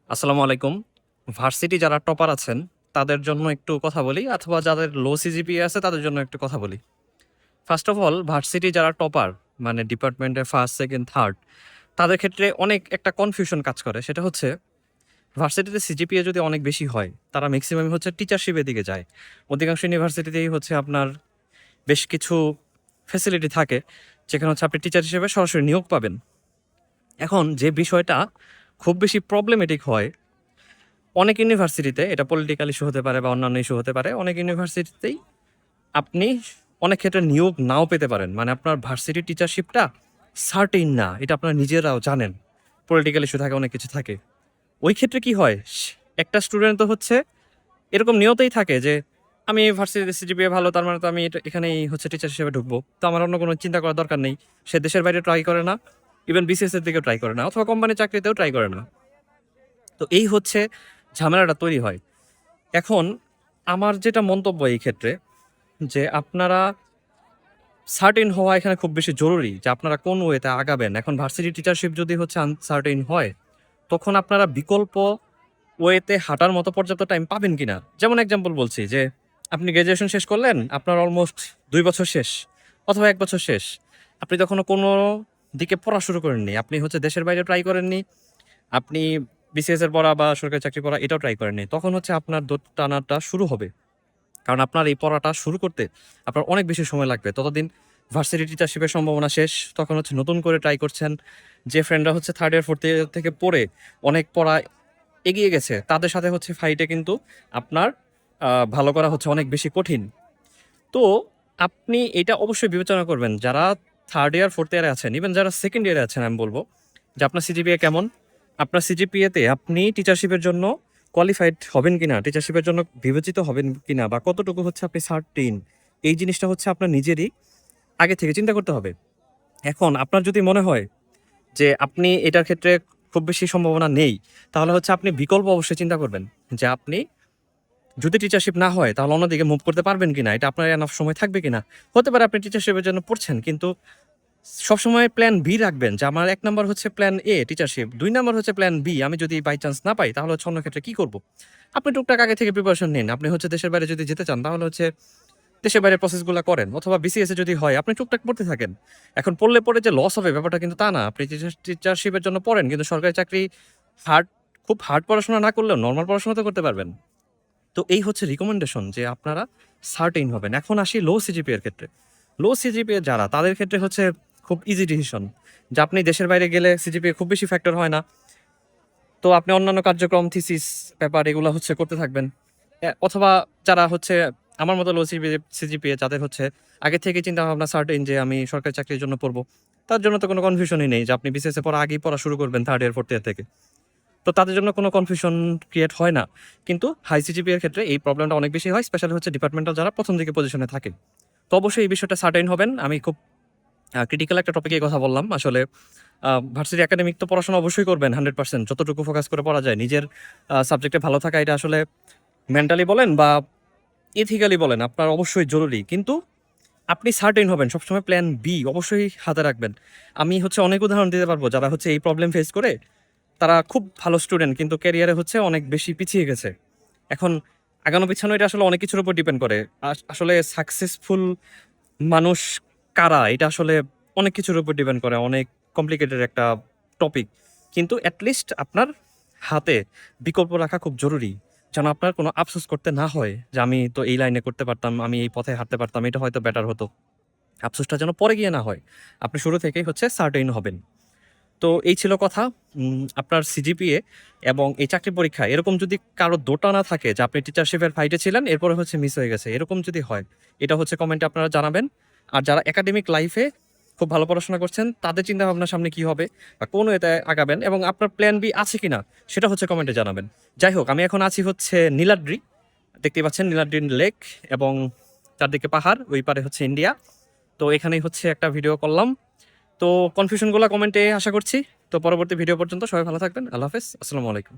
আসসালামু আলাইকুম। ভার্সিটি যারা টপার আছেন, তাদের জন্য একটু কথা বলি অথবা যাদের লো সিজিপিএ আছে তাদের জন্য একটু কথা বলি। ফার্স্ট অফ অল ভার্সিটি যারা টপার মানে ডিপার্টমেন্টে ফার্স্ট, সেকেন্ড, থার্ড তাদের ক্ষেত্রে অনেক একটা কনফিউশন কাজ করে। সেটা হচ্ছে ভার্সিটিতে সিজিপিএ যদি অনেক বেশি হয়, তারা মেক্সিমাম হচ্ছে টিচারশিপের দিকে যায়। অধিকাংশ ইউনিভার্সিটিতেই হচ্ছে আপনার বেশ কিছু ফ্যাসিলিটি থাকে, যেখানে হচ্ছে আপনি টিচার হিসেবে সরাসরি নিয়োগ পাবেন। এখন যে বিষয়টা খুব বেশি প্রবলেমেটিক হয় অনেক ইউনিভার্সিটিতে, এটা পলিটিক্যাল ইস্যু হতে পারে বা অন্যান্য ইস্যু হতে পারে, অনেক ইউনিভার্সিটিতেই আপনি অনেক ক্ষেত্রে নিয়োগ নাও পেতে পারেন। মানে আপনার ভার্সিটি টিচারশিপটা সার্টেইন না, এটা আপনারা নিজেরাও জানেন। পলিটিক্যাল ইস্যু থাকে, অনেক কিছু থাকে। ওই ক্ষেত্রে কি হয়, একটা স্টুডেন্ট তো হচ্ছে এরকম নিয়তেই থাকে যে আমি ভার্সিটিতে সিজিপিএ ভালো, তার মানে তো আমি এখানেই হচ্ছে টিচার হিসেবে ঢুকবো, তো আমার অন্য কোনো চিন্তা করার দরকার নেই। সে দেশের বাইরে ট্রাই করে না, ইভেন বিসিএস এর দিকেও ট্রাই করে না, অথবা কোম্পানি চাকরিতেও ট্রাই করে না। তো এই হচ্ছে ঝামেলাটা তৈরি হয়। এখন আমার যেটা মন্তব্য এই ক্ষেত্রে, যে আপনারা সার্টেন হওয়া এখানে খুব বেশি জরুরি, যে আপনারা কোন ওয়েতে আগাবেন। এখন ভার্সিটি টিচারশিপ যদি হচ্ছে আনসার্টেন হয়, তখন আপনারা বিকল্প ওয়েতে হাঁটার মতো পর্যাপ্ত টাইম পাবেন কিনা। যেমন এক্সাম্পল বলছি, যে আপনি গ্র্যাজুয়েশন শেষ করলেন, আপনার অলমোস্ট 2 বছর শেষ অথবা 1 বছর শেষ, আপনি তখনও কোনো দিকে পড়া শুরু করেননি, আপনি হচ্ছে দেশের বাইরে ট্রাই করেননি, আপনি বিসিএস এর পড়া বা সরকারি চাকরি পড়া এটাও ট্রাই করেননি, তখন হচ্ছে আপনার দৌড় টানাটা শুরু হবে। কারণ আপনার এই পড়াটা শুরু করতে আপনার অনেক বেশি সময় লাগবে। ততদিন ভার্সিটি টিচারশিপের সম্ভাবনা শেষ। তখন হচ্ছে নতুন করে ট্রাই করছেন। যে ফ্রেন্ডরা হচ্ছে থার্ড ইয়ার, ফোর্থ ইয়ার থেকে পড়ে অনেক পড়া এগিয়ে গেছে, তাদের সাথে হচ্ছে ফাইটে কিন্তু আপনার ভালো করা হচ্ছে অনেক বেশি কঠিন। তো আপনি এটা অবশ্যই বিবেচনা করবেন, যারা থার্ড ইয়ার, ফোর্থ ইয়ারে আছেন, ইভেন যারা সেকেন্ড ইয়ারে আছেন, আমি বলব যে আপনার সিজিপিএ কেমন? আপনার সিজিপিএতে আপনি টিচারশিপের জন্য কোয়ালিফাইড হবেন কিনা, টিচারশিপের জন্য বিবেচিত হবেন কিনা, বা কতটুকু হচ্ছে আপনি সার্টেইন, এই জিনিসটা হচ্ছে আপনার নিজেরই আগে থেকে চিন্তা করতে হবে। এখন আপনার যদি মনে হয় যে আপনি এটার ক্ষেত্রে খুব বেশি সম্ভাবনা নেই, তাহলে হচ্ছে আপনি বিকল্প অবশ্যই চিন্তা করবেন, যে আপনি যদি টিচারশিপ না হয় তাহলে অন্যদিকে মুভ করতে পারবেন কিনা, এটা আপনার এনাফ সময় থাকবে কিনা। হতে পারে আপনি টিচারশিপের জন্য পড়ছেন, কিন্তু সবসময় প্ল্যান বি রাখবেন, যে আমার 1 নম্বর হচ্ছে প্ল্যান এ টিচারশিপ, 2 নম্বর হচ্ছে প্ল্যান বি, আমি যদি বাই চান্স না পাই তাহলে হচ্ছে অন্য ক্ষেত্রে কি করব। আপনি টুকটাক আগে থেকে প্রিপারেশন নিন। আপনি হচ্ছে দেশের বাইরে যদি যেতে চান, তাহলে হচ্ছে দেশের বাইরে প্রসেসগুলো করেন, অথবা বিসিএস এ যদি হয় আপনি টুকটাক পড়তে থাকেন। এখন পড়লে পরে যে লস হবে ব্যাপারটা কিন্তু তা না। আপনি টিচারশিপের জন্য পড়েন, কিন্তু সরকারি চাকরি হার্ড, খুব হার্ড পড়াশোনা না করলেও নর্মাল পড়াশোনা তো করতে পারবেন। তো এই হচ্ছে রিকমেন্ডেশন, যে আপনারা সার্টেইন হবেন। এখন আসি লো সিজিপি এর ক্ষেত্রে। লো সিজিপিএ যারা, তাদের ক্ষেত্রে হচ্ছে খুব ইজি ডিসিশন, যে আপনি দেশের বাইরে গেলে সিজিপিএ খুব বেশি ফ্যাক্টর হয় না। তো আপনি অন্যান্য কার্যক্রম, থিসিস, পেপার এগুলো হচ্ছে করতে থাকবেন। অথবা যারা হচ্ছে আমার মতো লো সিজিপিএ, যাদের হচ্ছে আগে থেকে চিন্তা ভাবনা সার্টেইন যে আমি সরকারি চাকরির জন্য পড়বো, তার জন্য তো কোনো কনফিউশনই নেই, যে আপনি বিসিএস এ পড়া আগেই পড়া শুরু করবেন থার্ড ইয়ার, ফোর্থ ইয়ার থেকে। তো তাদের জন্য কোনো কনফিউশন ক্রিয়েট হয় না। কিন্তু হাই সিজিপি এর ক্ষেত্রে এই প্রবলেমটা অনেক বেশি হয়, স্পেশালি হচ্ছে ডিপার্টমেন্টাল যারা প্রথম দিকে পজিশনে থাকে। তো অবশ্যই এই বিষয়টা সার্টেইন হবেন। আমি খুব ক্রিটিক্যাল একটা টপিকে কথা বললাম। আসলে ভার্সিটি একাডেমিক তো পড়াশোনা অবশ্যই করবেন 100%, যতটুকু ফোকাস করে পড়া যায়। নিজের সাবজেক্টে ভালো থাকা, এটা আসলে মেন্টালি বলেন বা এথিক্যালি বলেন, আপনার অবশ্যই জরুরি। কিন্তু আপনি সার্টেইন হবেন, সবসময় প্ল্যান বি অবশ্যই হাতে রাখবেন। আমি হচ্ছে অনেক উদাহরণ দিতে পারবো, যারা হচ্ছে এই প্রবলেম ফেস করে তারা খুব ভালো স্টুডেন্ট, কিন্তু ক্যারিয়ারে হচ্ছে অনেক বেশি পিছিয়ে গেছে। এখন আগানো পিছানো এটা আসলে অনেক কিছুর উপর ডিপেন্ড করে। আসলে সাকসেসফুল মানুষ কারা, এটা আসলে অনেক কিছুর উপর ডিপেন্ড করে, অনেক কমপ্লিকেটেড একটা টপিক। কিন্তু অ্যাটলিস্ট আপনার হাতে বিকল্প রাখা খুব জরুরি, যেন আপনার কোনো আফসোস করতে না হয়, যে আমি তো এই লাইনে করতে পারতাম, আমি এই পথে হাঁটতে পারতাম, এটা হয়তো বেটার হতো। আফসোসটা যেন পরে গিয়ে না হয়। আপনি শুরু থেকেই হচ্ছে সার্টেইন হবেন। তো এই ছিল কথা। আপনার সিজিপিএ এবং এই চাকরি পরীক্ষা এরকম যদি কারো দোটানা থাকে, যে আপনি টিচারশিপের ফাইটে ছিলেন, এরপরে হচ্ছে মিস হয়ে গেছে, এরকম যদি হয়, এটা হচ্ছে কমেন্টে আপনারা জানাবেন। আর যারা একাডেমিক লাইফে খুব ভালো পড়াশোনা করছেন, তাদের চিন্তাভাবনা সামনে কি হবে বা কোন ওয়েতে আগাবেন, এবং আপনার প্ল্যান বি আছে কিনা, সেটা হচ্ছে কমেন্টে জানাবেন। যাই হোক, আমি এখন আছি হচ্ছে নীলাদ্রি। দেখতেই পাচ্ছেন নীলাদ্রি লেক, এবং চারদিকে পাহাড়, ওই পারে হচ্ছে ইন্ডিয়া। তো এখানেই হচ্ছে একটা ভিডিও করলাম। তো কনফিউশনগুলো কমেন্টে আশা করছি। তো পরবর্তী ভিডিও পর্যন্ত সবাই ভালো থাকবেন। আল্লাহ হাফেজ। আসসালামু আলাইকুম।